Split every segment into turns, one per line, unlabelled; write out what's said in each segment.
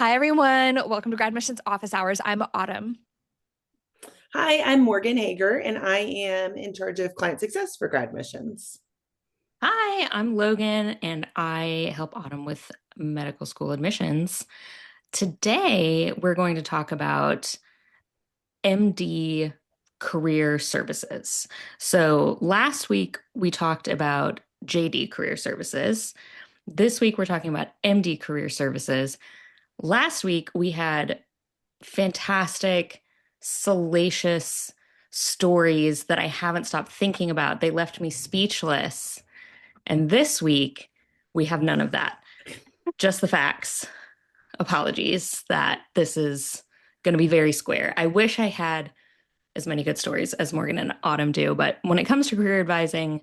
Hi, everyone. Welcome to GradMissions Office Hours. I'm Autumn.
Hi, I'm Morgan Hager, and I am in charge of client success for GradMissions.
Hi, I'm Logan, and I help Autumn with medical school admissions. Today, we're going to talk about MD career services. So, last week we talked about JD career services. This week, we're talking about MD career services. Last week, we had fantastic, salacious stories that I haven't stopped thinking about. They left me speechless. And this week, we have none of that. Just the facts. Apologies that this is going to be very square. I wish I had as many good stories as Morgan and Autumn do, but when it comes to career advising,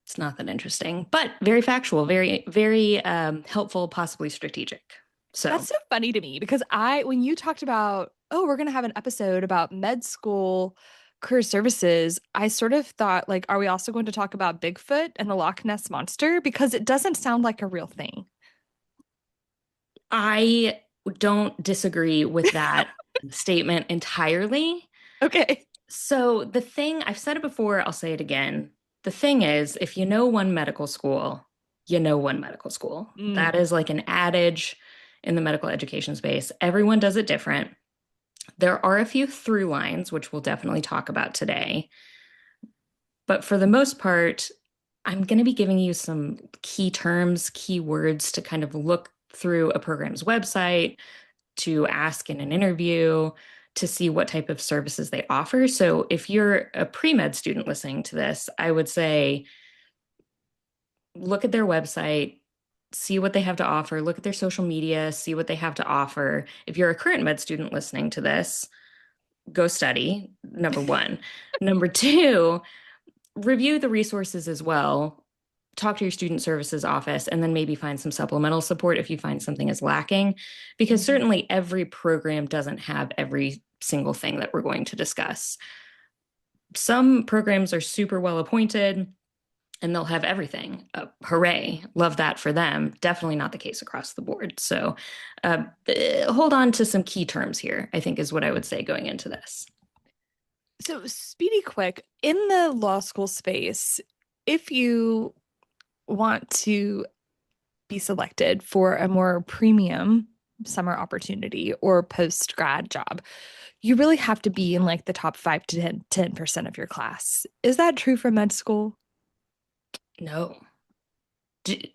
it's not that interesting, but very factual, very helpful, possibly strategic. So
That's so funny to me because when you talked about, oh, we're going to have an episode about med school career services, I sort of thought, like, are we also going to talk about Bigfoot and the Loch Ness Monster? Because it doesn't sound like a real thing.
I don't disagree with that statement entirely.
Okay.
So the thing, I've said it before, I'll say it again. The thing is, if you know one medical school, you know one medical school. That
Mm.
is like an adage in the medical education space. Everyone does it different. There are a few through lines, which we'll definitely talk about today. But for the most part, I'm going to be giving you some key terms, key words to kind of look through a program's website, to ask in an interview, to see what type of services they offer. So if you're a pre-med student listening to this, I would say look at their website, see what they have to offer, look at their social media, see what they have to offer. If you're a current med student listening to this, go study, number one. Number two, review the resources as well. Talk to your student services office and then maybe find some supplemental support if you find something is lacking, because
Mhm.
certainly every program doesn't have every single thing that we're going to discuss. Some programs are super well appointed and they'll have everything. Hooray. Love that for them. Definitely not the case across the board. So hold on to some key terms here, I think is what I would say going into this.
So, speedy quick, in the law school space, if you want to be selected for a more premium summer opportunity or post grad job, you really have to be in like the top 5 to 10% of your class. Is that true for med school?
No.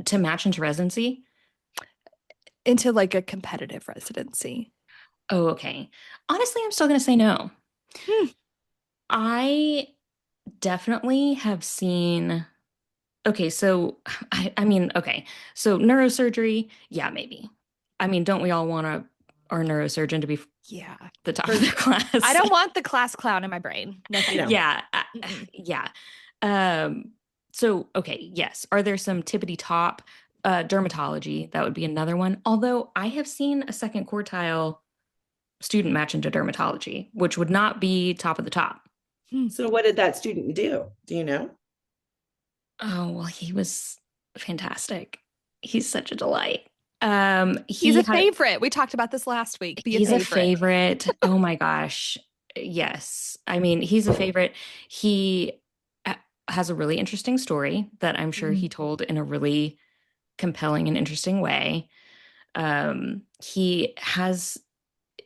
To match into residency?
Into like a competitive residency?
Oh, okay. Honestly, I'm still going to say no.
Hmm.
I definitely have seen. Okay, so I mean, okay, so neurosurgery, yeah, maybe. I mean, don't we all want our neurosurgeon to be
Yeah.
the top of
For
their
I
class?
don't want the class clown in my brain. No, thank
no,
you.
Yeah,
Mm-mm.
yeah. Um, so okay, yes. Are there some tippity top dermatology? That would be another one. Although I have seen a second quartile student match into dermatology, which would not be top of the top.
Hmm.
so what did that student do? Do you know?
Oh, well, he was fantastic. He's such a delight.
He's a
He had
favorite. We talked about this last week. Be a
he's a
favorite.
favorite. Oh my gosh. Yes. I mean, he's a favorite. He uh, has a really interesting story that I'm sure he
Mm.
told in a really compelling and interesting way. He has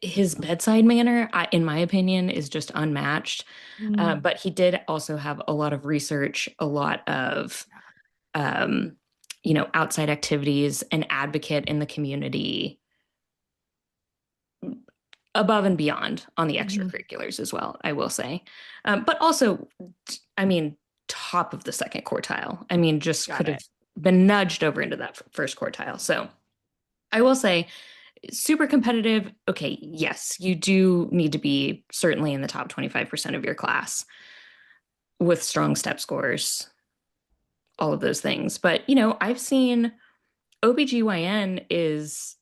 his bedside manner, in my opinion, is just unmatched.
Mm.
But he did also have a lot of research, a lot of um, outside activities, an advocate in the community, above and beyond on the
Mhm.
extracurriculars as well, I will say. But also, I mean, top of the second quartile. I mean, just
Got
could have
it.
been nudged over into that first quartile. So I will say, super competitive. Okay, yes, you do need to be certainly in the top 25% of your class with strong step scores, all of those things. But, I've seen OBGYN is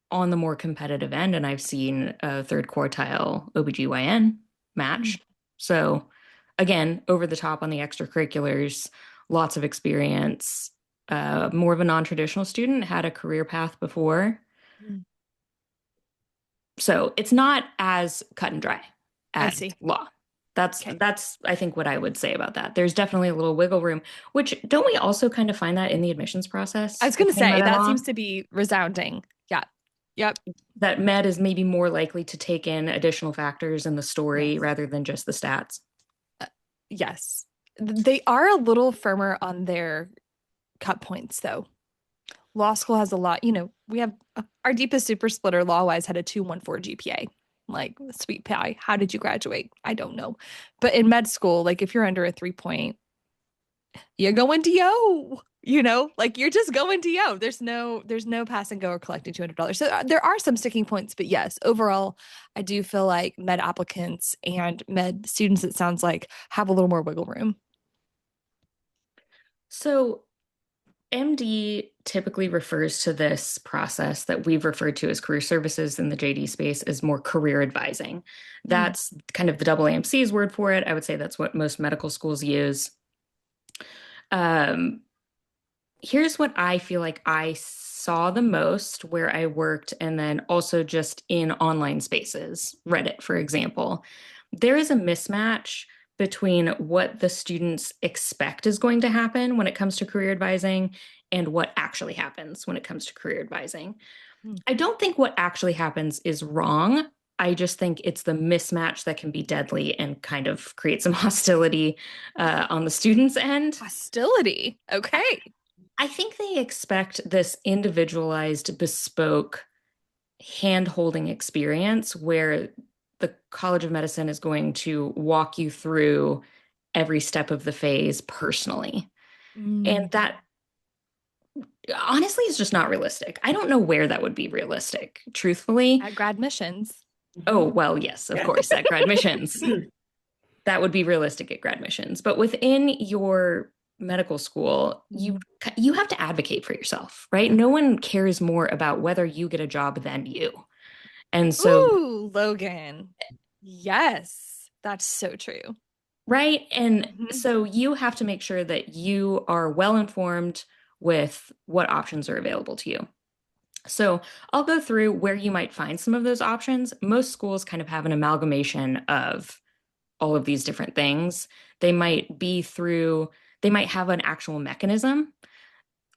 on the more competitive end, and I've seen a third quartile OBGYN
Mm.
match. So, again, over the top on the extracurriculars, lots of experience. More of a non traditional student, had a career path before.
Mm.
So it's not as cut and dry
I
as
see.
law.
Okay.
That's I think what I would say about that. There's definitely a little wiggle room, which don't we also kind of find that in the admissions
I
process
was going to
between
say
med and
that
law?
seems to be resounding. Yeah. Yep.
That med is maybe more likely to take in additional factors in the story
Yes.
rather than just the stats.
Uh, yes. They are a little firmer on their cut points, though. Law school has a lot, we have our deepest super splitter law wise had a 214 GPA. Like, sweet pie. How did you graduate? I don't know. But in med school, like if you're under a 3 point, you're going to yo. Like you're just going to yo. There's no pass and go or collecting $200. So there are some sticking points, but yes, overall, I do feel like med applicants and med students, it sounds like, have a little more wiggle room.
So MD typically refers to this process that we've referred to as career services in the JD space as more career advising.
Mm,
That's kind of the double AMC's word for it. I would say that's what most medical schools use. Um, Here's what I feel like I saw the most where I worked, and then also just in online spaces, Reddit, for example. There is a mismatch between what the students expect is going to happen when it comes to career advising and what actually happens when it comes to career advising.
mm.
I don't think what actually happens is wrong. I just think it's the mismatch that can be deadly and kind of create some hostility on the student's end.
Hostility. Okay.
I think they expect this individualized, bespoke, hand-holding experience where the College of Medicine is going to walk you through every step of the phase personally. And
Mm.
that honestly is just not realistic. I don't know where that would be realistic, truthfully.
At grad missions.
Oh, well, yes, of
Yeah.
course, at GradMissions. That would be realistic at GradMissions. But within your medical school, you
Mhm.
you have to advocate for yourself, right? No one cares more about whether you get a job than you. And so,
Ooh, Logan. Yes, that's so true.
right? And
Mhm.
so you have to make sure that you are well informed with what options are available to you. So I'll go through where you might find some of those options. Most schools kind of have an amalgamation of all of these different things. They might be through, they might have an actual mechanism,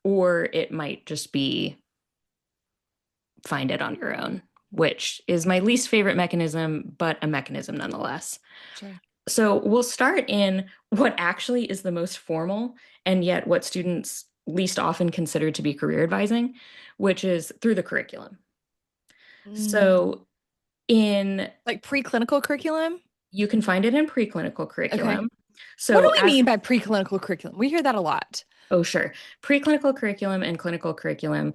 or it might just be find it on your own, which is my least favorite mechanism, but a mechanism nonetheless.
Sure.
So we'll start in what actually is the most formal and yet what students least often consider to be career advising, which is through the curriculum.
Mm.
So in
Like preclinical curriculum?
you can find it in preclinical
Okay.
curriculum.
What do
So
we
as
mean by preclinical curriculum? We hear that a lot.
oh sure, preclinical curriculum and clinical curriculum.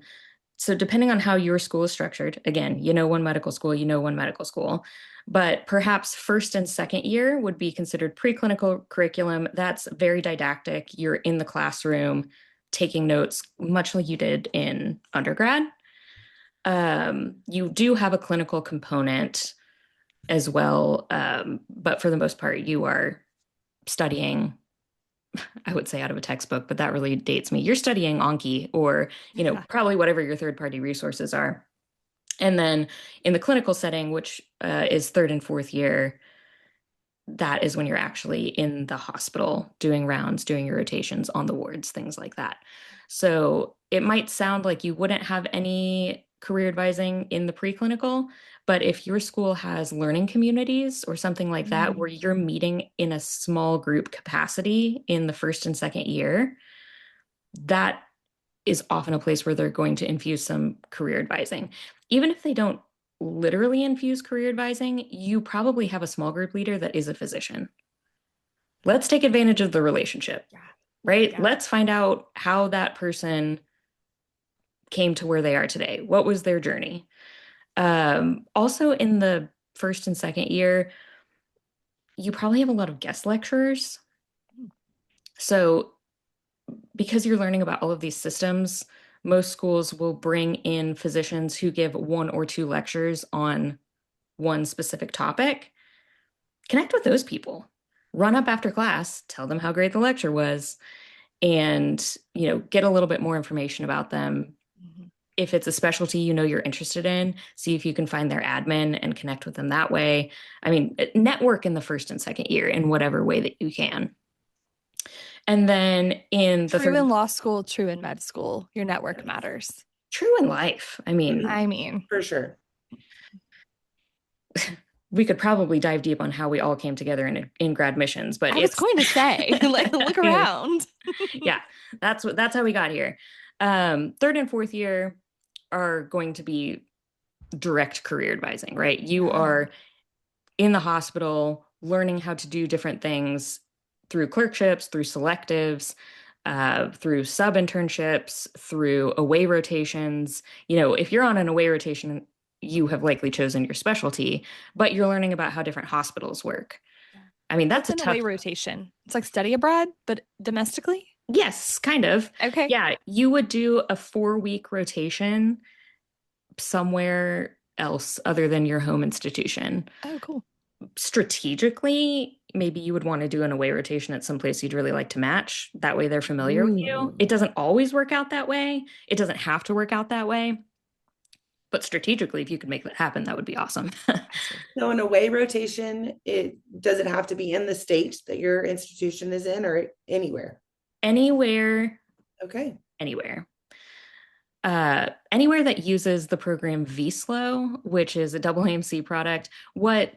So depending on how your school is structured, again, one medical school, one medical school, but perhaps first and second year would be considered preclinical curriculum. That's very didactic. You're in the classroom taking notes, much like you did in undergrad. You do have a clinical component as well, but for the most part, you are studying, I would say out of a textbook, but that really dates me. You're studying Anki or,
Yeah.
probably whatever your third party resources are. And then in the clinical setting, which is third and fourth year, that is when you're actually in the hospital doing rounds, doing your rotations on the wards, things like that. So it might sound like you wouldn't have any career advising in the preclinical, but if your school has learning communities or something like that,
Mm.
where you're meeting in a small group capacity in the first and second year, that is often a place where they're going to infuse some career advising. Even if they don't literally infuse career advising, you probably have a small group leader that is a physician. Let's take advantage of the relationship,
Yeah.
right?
Yeah.
Let's find out how that person came to where they are today. What was their journey? Also, in the first and second year, you probably have a lot of guest lecturers. So because you're learning about all of these systems, most schools will bring in physicians who give one or two lectures on one specific topic. Connect with those people. Run up after class, tell them how great the lecture was, and get a little bit more information about them.
Mhm.
if it's a specialty you're interested in, see if you can find their admin and connect with them that way. I mean, network in the first and second year in whatever way that you can. And then in the
True
third,
in law school, true in med school. Your network matters.
true in life. I mean,
I mean,
For sure.
we could probably dive deep on how we all came together in grad missions, but
I was going to say, like, look
yeah,
around.
yeah, that's how we got here. Third and fourth year are going to be direct career advising, right? You
Oh,
are in the hospital learning how to do different things through clerkships, through selectives, through sub internships, through away rotations. If you're on an away rotation, you have likely chosen your specialty, but you're learning about how different hospitals work.
yeah.
I mean, that's
What's
a
an away
tough.
rotation? It's like study abroad, but domestically?
Yes, kind of.
Okay.
Yeah, you would do a 4-week rotation somewhere else other than your home institution.
Oh, cool.
Strategically, maybe you would want to do an away rotation at some place you'd really like to match. That way they're familiar with you.
Ooh,
It doesn't always work out that way. It doesn't have to work out that way. But strategically, if you could make that happen, that would be awesome.
I see.
So an away rotation, it does it have to be in the state that your institution is in or anywhere?
Anywhere,
Okay.
anywhere. Anywhere that uses the program vSLO, which is a double AMC product. What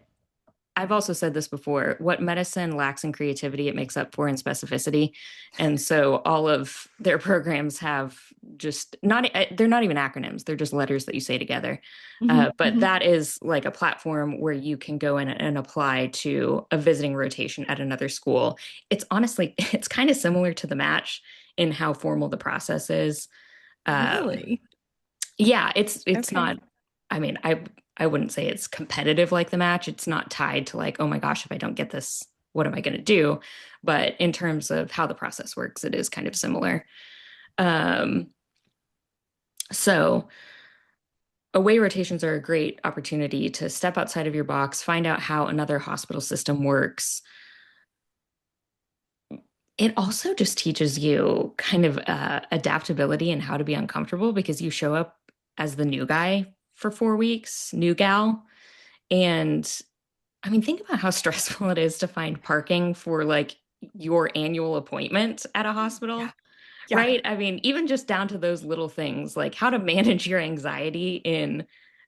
I've also said this before, what medicine lacks in creativity, it makes up for in specificity. And so all of their programs have just not, they're not even acronyms, they're just letters that you say together.
Hmm.
But
Hmm.
that is like a platform where you can go in and apply to a visiting rotation at another school. It's honestly, it's kind of similar to the match in how formal the process is. Um,
Really?
yeah, it's
Okay.
not. I mean, I wouldn't say it's competitive like the match. It's not tied to like, oh my gosh, if I don't get this, what am I going to do? But in terms of how the process works, it is kind of similar. Um, so away rotations are a great opportunity to step outside of your box, find out how another hospital system works. It also just teaches you kind of adaptability and how to be uncomfortable because you show up as the new guy for 4 weeks, new gal. And I mean, think about how stressful it is to find parking for like your annual appointment at a
Yeah.
hospital,
Yeah.
right? I mean, even just down to those little things, like how to manage your anxiety in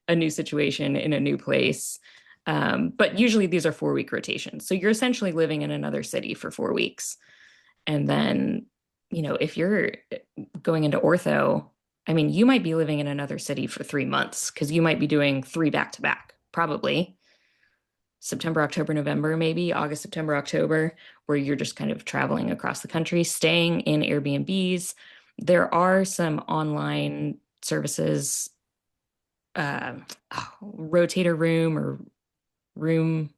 a new situation, in a new place. But usually these are 4-week rotations. So you're essentially living in another city for 4 weeks. And then, if you're going into ortho, I mean, you might be living in another city for 3 months because you might be doing 3 back to back, probably September, October, November, maybe August, September, October, where you're just kind of traveling across the country, staying in Airbnbs. There are some online services, uh, rotator room or room,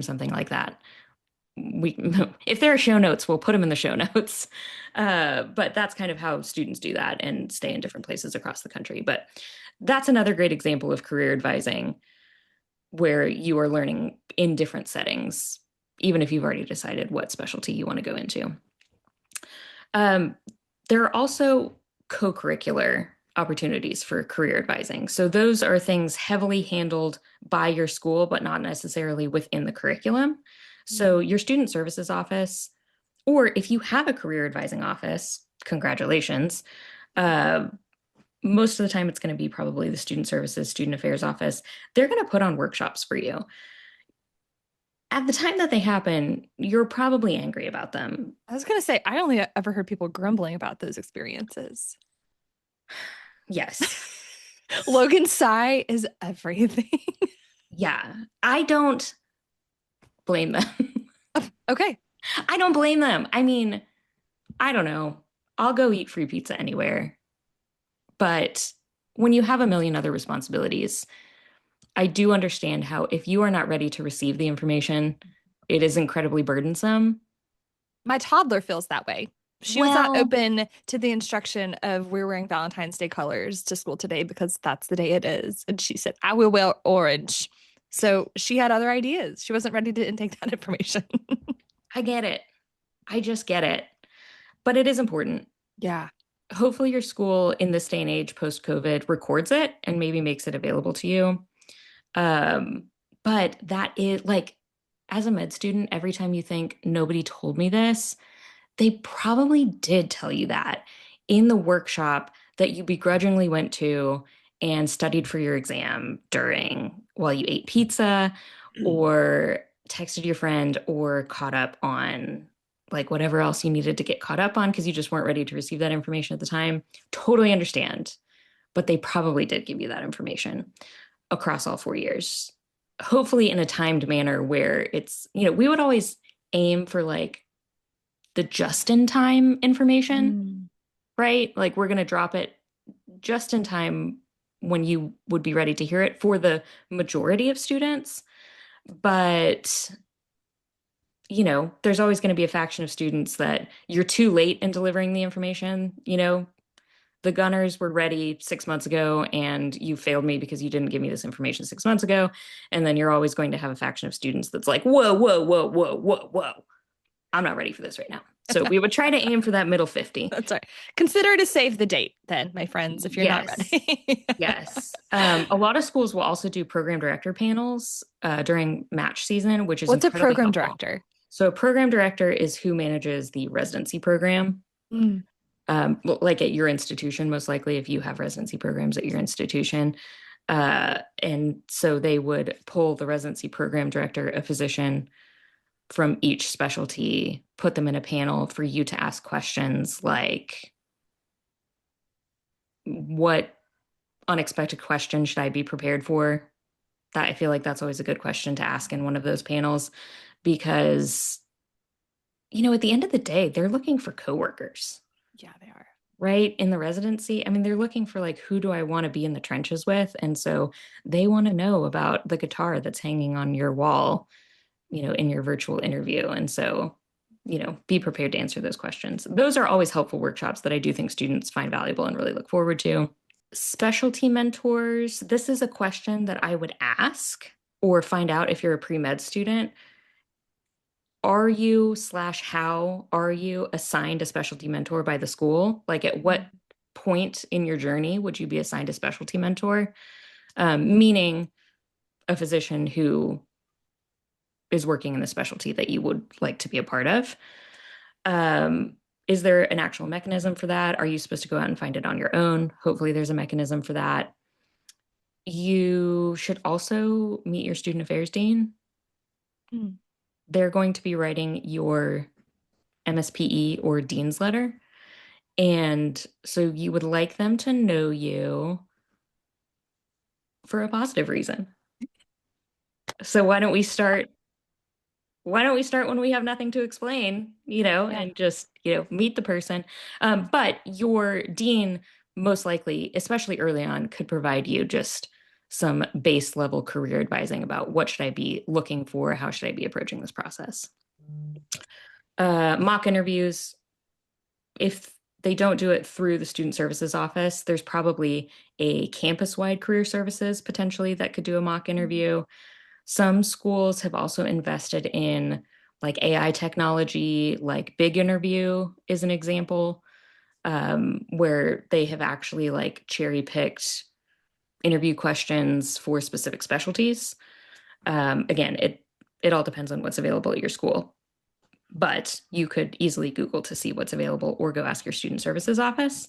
something like that. We if there are show notes, we'll put them in the show notes. But that's kind of how students do that and stay in different places across the country. But that's another great example of career advising where you are learning in different settings, even if you've already decided what specialty you want to go into. Um, there are also co-curricular opportunities for career advising. So those are things heavily handled by your school, but not necessarily within the curriculum. So your student services office, or if you have a career advising office, congratulations. Uh, Most of the time, it's going to be probably the student services, student affairs office. They're going to put on workshops for you. At the time that they happen, you're probably angry about them.
I was gonna say, I only ever heard people grumbling about those experiences.
Yes.
Logan's sigh is everything.
Yeah. I don't blame them.
Okay.
I don't blame them. I mean, I don't know. I'll go eat free pizza anywhere. But when you have a million other responsibilities, I do understand how if you are not ready to receive the information, it is incredibly burdensome.
My toddler feels that way. She was not
Well,
open to the instruction of we're wearing Valentine's Day colors to school today because that's the day it is. And she said, I will wear orange. So she had other ideas. She wasn't ready to intake that information.
I get it. I just get it. But it is important.
Yeah.
hopefully your school in this day and age post-COVID records it and maybe makes it available to you. Um, but that is like, as a med student, every time you think nobody told me this, they probably did tell you that in the workshop that you begrudgingly went to and studied for your exam during while you ate pizza or texted your friend or caught up on like whatever else you needed to get caught up on because you just weren't ready to receive that information at the time. Totally understand. But they probably did give you that information across all 4 years. Hopefully in a timed manner where we would always aim for like the just in time information,
Mm.
right? Like we're going to drop it just in time when you would be ready to hear it for the majority of students. But, there's always going to be a faction of students that you're too late in delivering the information. The gunners were ready 6 months ago and you failed me because you didn't give me this information 6 months ago. And then you're always going to have a faction of students that's like, whoa, whoa, whoa, whoa, whoa, whoa. I'm not ready for this right now. So we would try to aim for that middle 50.
That's right. Consider to save the date then, my friends, if you're not
Yes.
ready.
Yes. A lot of schools will also do program director panels during match season, which is
What's a
incredibly
program
helpful.
director?
So, a program director is who manages the residency program,
Mm.
like at your institution, most likely, if you have residency programs at your institution. And so they would pull the residency program director, a physician from each specialty, put them in a panel for you to ask questions like, what unexpected question should I be prepared for? That I feel like that's always a good question to ask in one of those panels because, at the end of the day, they're looking for coworkers,
Yeah, they are.
right? In the residency. I mean, they're looking for like, who do I want to be in the trenches with? And so they want to know about the guitar that's hanging on your wall, in your virtual interview. And so, be prepared to answer those questions. Those are always helpful workshops that I do think students find valuable and really look forward to. Specialty mentors, this is a question that I would ask or find out if you're a pre-med student. Are you slash how are you assigned a specialty mentor by the school? Like at what point in your journey would you be assigned a specialty mentor? Meaning a physician who is working in the specialty that you would like to be a part of. Um, is there an actual mechanism for that? Are you supposed to go out and find it on your own? Hopefully, there's a mechanism for that. You should also meet your student affairs dean.
Mm.
They're going to be writing your MSPE or dean's letter. And so you would like them to know you for a positive reason. So why don't we start when we have nothing to explain,
Yeah.
and just, meet the person. But your dean, most likely, especially early on, could provide you just some base level career advising about what should I be looking for? How should I be approaching this process? Mock interviews, if they don't do it through the student services office, there's probably a campus-wide career services potentially that could do a mock interview. Some schools have also invested in like AI technology, like Big Interview is an example, where they have actually like cherry picked interview questions for specific specialties. Again, it all depends on what's available at your school, but you could easily Google to see what's available or go ask your student services office.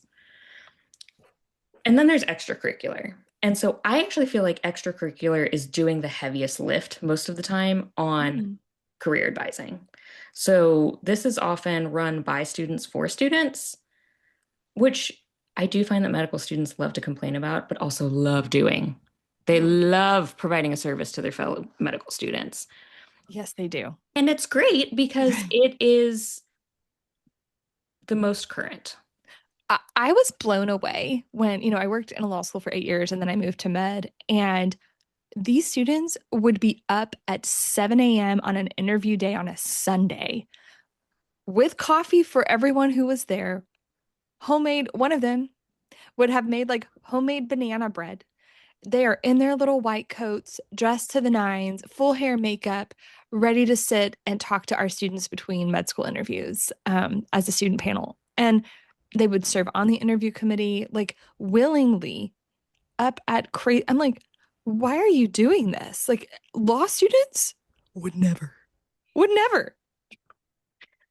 And then there's extracurricular. And so I actually feel like extracurricular is doing the heaviest lift most of the time on
Mm.
career advising. So this is often run by students for students, which I do find that medical students love to complain about, but also love doing. They love providing a service to their fellow medical students.
Yes, they do.
And it's great because it is the most current.
I was blown away when, I worked in a law school for 8 years and then I moved to med. And these students would be up at 7 a.m. on an interview day on a Sunday with coffee for everyone who was there. Homemade, one of them would have made like homemade banana bread. They are in their little white coats, dressed to the nines, full hair makeup, ready to sit and talk to our students between med school interviews as a student panel. And They would serve on the interview committee, like willingly up at crazy. I'm like, why are you doing this? Like law students would never, would never.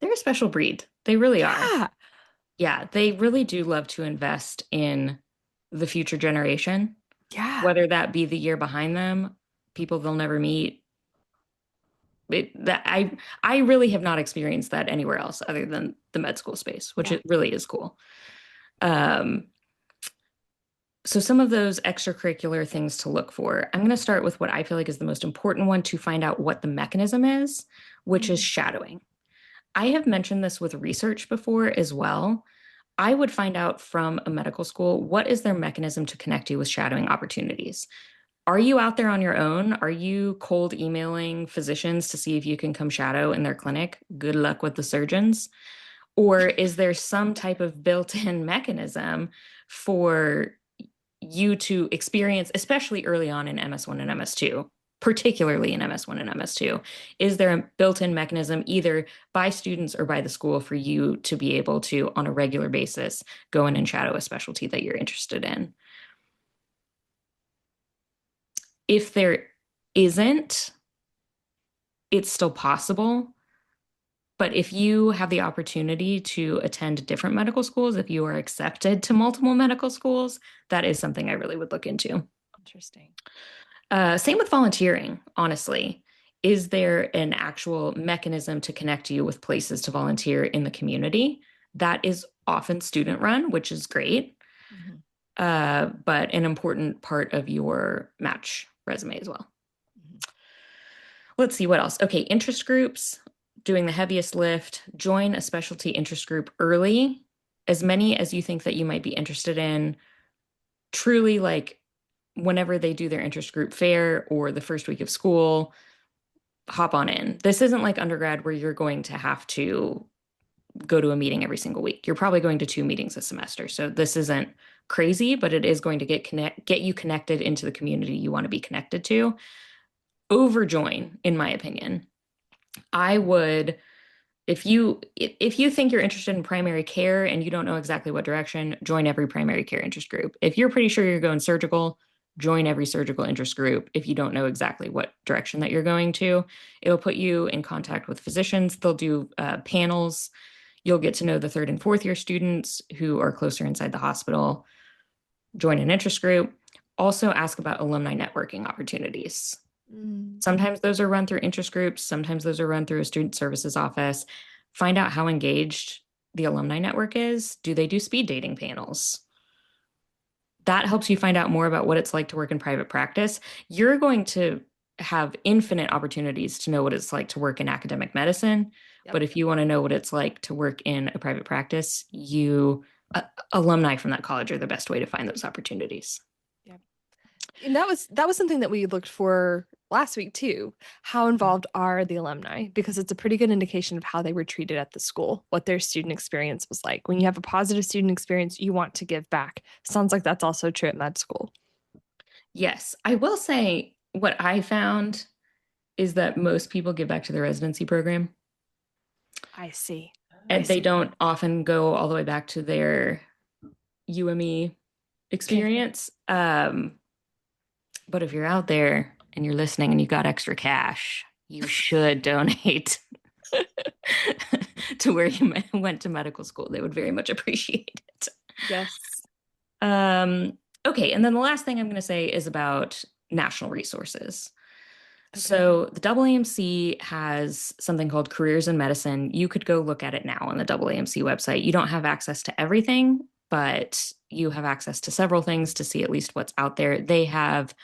They're a special breed. They really are.
Yeah.
Yeah, they really do love to invest in the future generation,
Yeah.
whether that be the year behind them, people they'll never meet. I really have not experienced that anywhere else other than the med school space, which
Yeah.
it really is cool. Um, so some of those extracurricular things to look for. I'm going to start with what I feel like is the most important one to find out what the mechanism is, which is
Mm.
shadowing. I have mentioned this with research before as well. I would find out from a medical school what is their mechanism to connect you with shadowing opportunities. Are you out there on your own? Are you cold emailing physicians to see if you can come shadow in their clinic? Good luck with the surgeons. Or is there some type of built-in mechanism for you to experience, especially early on in MS1 and MS2, particularly in MS1 and MS2? Is there a built-in mechanism either by students or by the school for you to be able to, on a regular basis, go in and shadow a specialty that you're interested in? If there isn't, it's still possible. But if you have the opportunity to attend different medical schools, if you are accepted to multiple medical schools, that is something I really would look into.
Interesting.
Same with volunteering, honestly. Is there an actual mechanism to connect you with places to volunteer in the community? That is often student run, which is great,
Mhm.
but an important part of your match resume as well.
Mhm.
Let's see what else. Okay, interest groups, doing the heaviest lift, join a specialty interest group early, as many as you think that you might be interested in. Truly, like whenever they do their interest group fair or the first week of school, hop on in. This isn't like undergrad where you're going to have to go to a meeting every single week. You're probably going to 2 meetings a semester. So this isn't crazy, but it is going to get you connected into the community you want to be connected to. Overjoin, in my opinion. I would, if you think you're interested in primary care and you don't know exactly what direction, join every primary care interest group. If you're pretty sure you're going surgical, join every surgical interest group. If you don't know exactly what direction that you're going to, it'll put you in contact with physicians. They'll do panels. You'll get to know the third and fourth year students who are closer inside the hospital. Join an interest group. Also ask about alumni networking opportunities.
Mm.
Sometimes those are run through interest groups. Sometimes those are run through a student services office. Find out how engaged the alumni network is. Do they do speed dating panels? That helps you find out more about what it's like to work in private practice. You're going to have infinite opportunities to know what it's like to work in academic medicine.
Yep.
But if you want to know what it's like to work in a private practice, alumni from that college are the best way to find those opportunities.
Yep. And that was something that we looked for last week too. How involved are the alumni? Because it's a pretty good indication of how they were treated at the school, what their student experience was like. When you have a positive student experience, you want to give back. Sounds like that's also true at med school.
Yes, I will say what I found is that most people give back to their residency program.
I see. I
And they
see.
don't often go all the way back to their UME
Okay.
experience. But if you're out there and you're listening and you got extra cash, you should donate to where you went to medical school. They would very much appreciate it.
Yes.
Um, okay, and then the last thing I'm going to say is about national resources.
Okay.
So the AAMC has something called Careers in Medicine. You could go look at it now on the AAMC website. You don't have access to everything, but you have access to several things to see at least what's out there. They have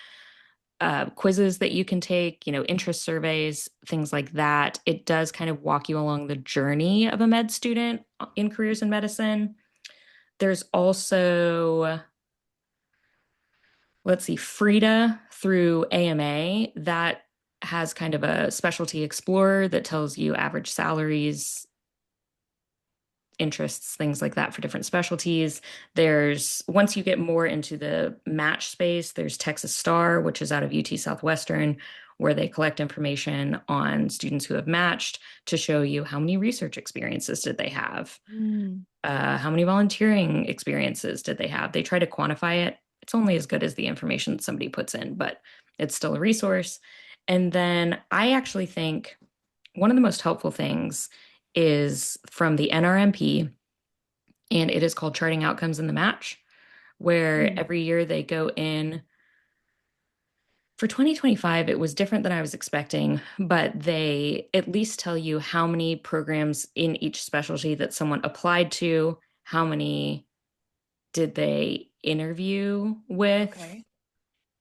quizzes that you can take, interest surveys, things like that. It does kind of walk you along the journey of a med student in Careers in Medicine. There's also, let's see, Frida through AMA that has kind of a specialty explorer that tells you average salaries, interests, things like that for different specialties. There's, once you get more into the match space, there's Texas Star, which is out of UT Southwestern, where they collect information on students who have matched to show you how many research experiences did they have,
Mm.
how many volunteering experiences did they have. They try to quantify it. It's only as good as the information that somebody puts in, but it's still a resource. And then I actually think one of the most helpful things is from the NRMP, and it is called Charting Outcomes in the Match, where
Mm.
every year they go in. For 2025, it was different than I was expecting, but they at least tell you how many programs in each specialty that someone applied to, how many did they interview with,
Okay.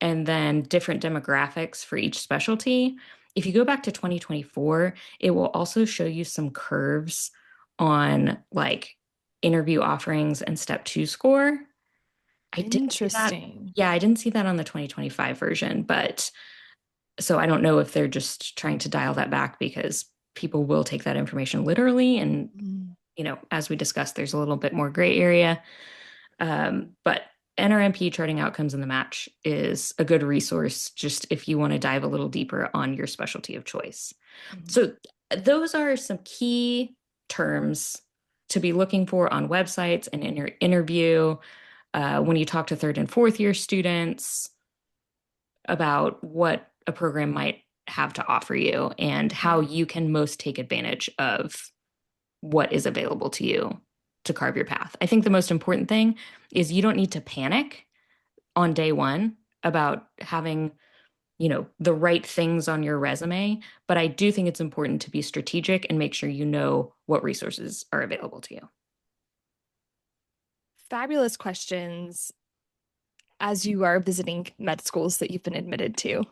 and then different demographics for each specialty. If you go back to 2024, it will also show you some curves on like interview offerings and step two score. I didn't see that.
Interesting.
Yeah, I didn't see that on the 2025 version, but so I don't know if they're just trying to dial that back because people will take that information literally. And,
Mm.
as we discussed, there's a little bit more gray area. But NRMP Charting Outcomes in the Match is a good resource just if you want to dive a little deeper on your specialty of choice.
Mhm.
So those are some key terms to be looking for on websites and in your interview when you talk to third and fourth year students about what a program might have to offer you and how
Okay.
you can most take advantage of what is available to you to carve your path. I think the most important thing is you don't need to panic on day one about having, the right things on your resume, but I do think it's important to be strategic and make sure you know what resources are available to you.
Fabulous questions as you are visiting med schools that you've been admitted to.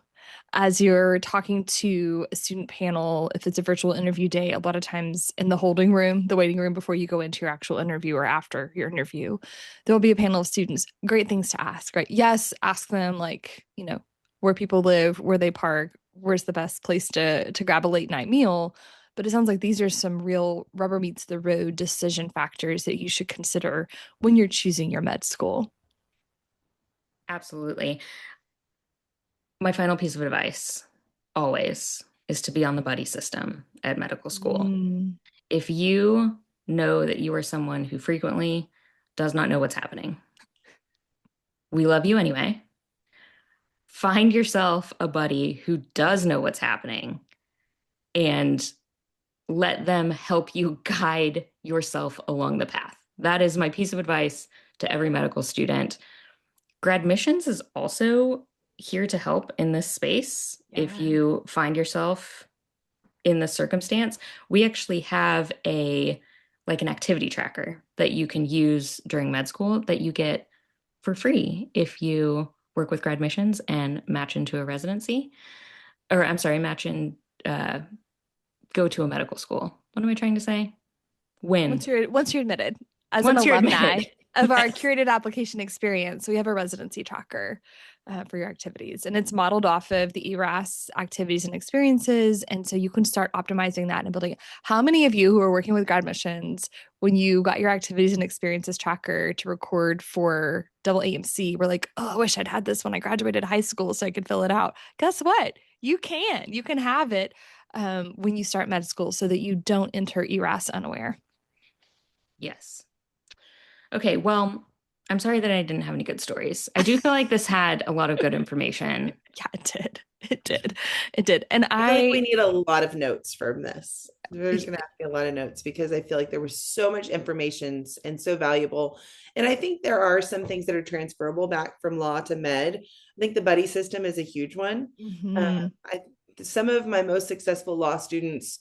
As you're talking to a student panel, if it's a virtual interview day, a lot of times in the holding room, the waiting room before you go into your actual interview or after your interview, there will be a panel of students. Great things to ask, right? Yes, ask them like, where people live, where they park, where's the best place to grab a late night meal. But it sounds like these are some real rubber meets the road decision factors that you should consider when you're choosing your med school.
Absolutely. My final piece of advice always is to be on the buddy system at medical school.
Mm.
If you know that you are someone who frequently does not know what's happening, we love you anyway. Find yourself a buddy who does know what's happening and let them help you guide yourself along the path. That is my piece of advice to every medical student. GradMissions is also here to help in this space. If
Yeah.
you find yourself in this circumstance, we actually have an activity tracker that you can use during med school that you get for free if you work with GradMissions and match into a residency, or I'm sorry, uh, go to a medical school. What am I trying to say? When?
Once you're admitted as an
Once you're
alumni
admitted.
of our
Yes.
curated application experience, we have a residency tracker for your activities, and it's modeled off of the ERAS activities and experiences. And so you can start optimizing that and building it. How many of you who are working with grad missions, when you got your activities and experiences tracker to record for double AMC, were like, oh, I wish I'd had this when I graduated high school so I could fill it out? Guess what? You can have it when you start med school so that you don't enter ERAS unaware.
Yes. Okay, well, I'm sorry that I didn't have any good stories. I do feel like this had a lot of good information.
Yeah, it did. It did. It did. And
I feel like we need a lot of notes from this. There's going to have to be a lot of notes because I feel like there was so much information and so valuable. And I think there are some things that are transferable back from law to med. I think the buddy system is a huge one.
Mhm.
Some of my most successful law students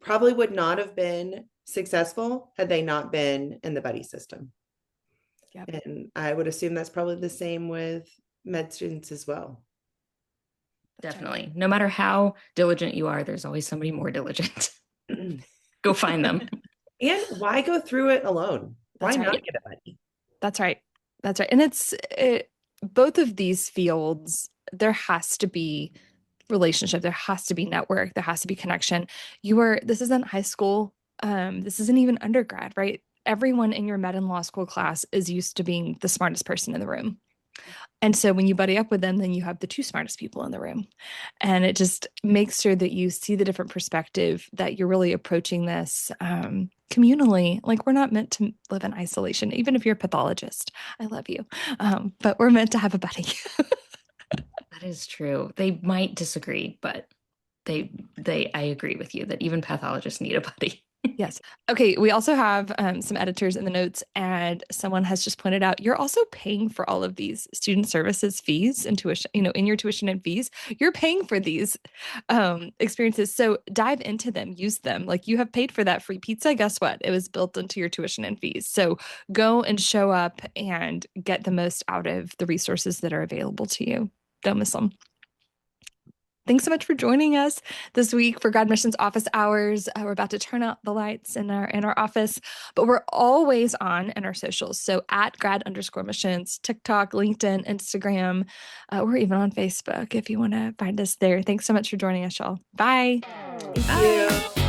probably would not have been successful had they not been in the buddy system.
Yep.
And I would assume that's probably the same with med students as well.
That's right.
Definitely. No matter how diligent you are, there's always somebody more diligent. Go find them.
And why go through it alone? Why
That's
not
right.
get a buddy?
That's right. That's right. And both of these fields, there has to be relationship, there has to be network, there has to be connection. This isn't high school, this isn't even undergrad, right? Everyone in your med and law school class is used to being the smartest person in the room. And so when you buddy up with them, then you have the two smartest people in the room. And it just makes sure that you see the different perspective, that you're really approaching this communally. Like, we're not meant to live in isolation, even if you're a pathologist. I love you. But we're meant to have a buddy.
That is true. They might disagree, but I agree with you that even pathologists need a buddy.
Yes. Okay. We also have some editors in the notes, and someone has just pointed out you're also paying for all of these student services fees and tuition, in your tuition and fees. You're paying for these experiences. So dive into them, use them. Like, you have paid for that free pizza. Guess what? It was built into your tuition and fees. So go and show up and get the most out of the resources that are available to you. Don't miss them. Thanks so much for joining us this week for GradMissions Office Hours. We're about to turn out the lights in our office, but we're always on in our socials. So at grad_missions, TikTok, LinkedIn, Instagram. We're even on Facebook if you want to find us there. Thanks so much for joining us, y'all. Bye.
Thank
Bye.
you.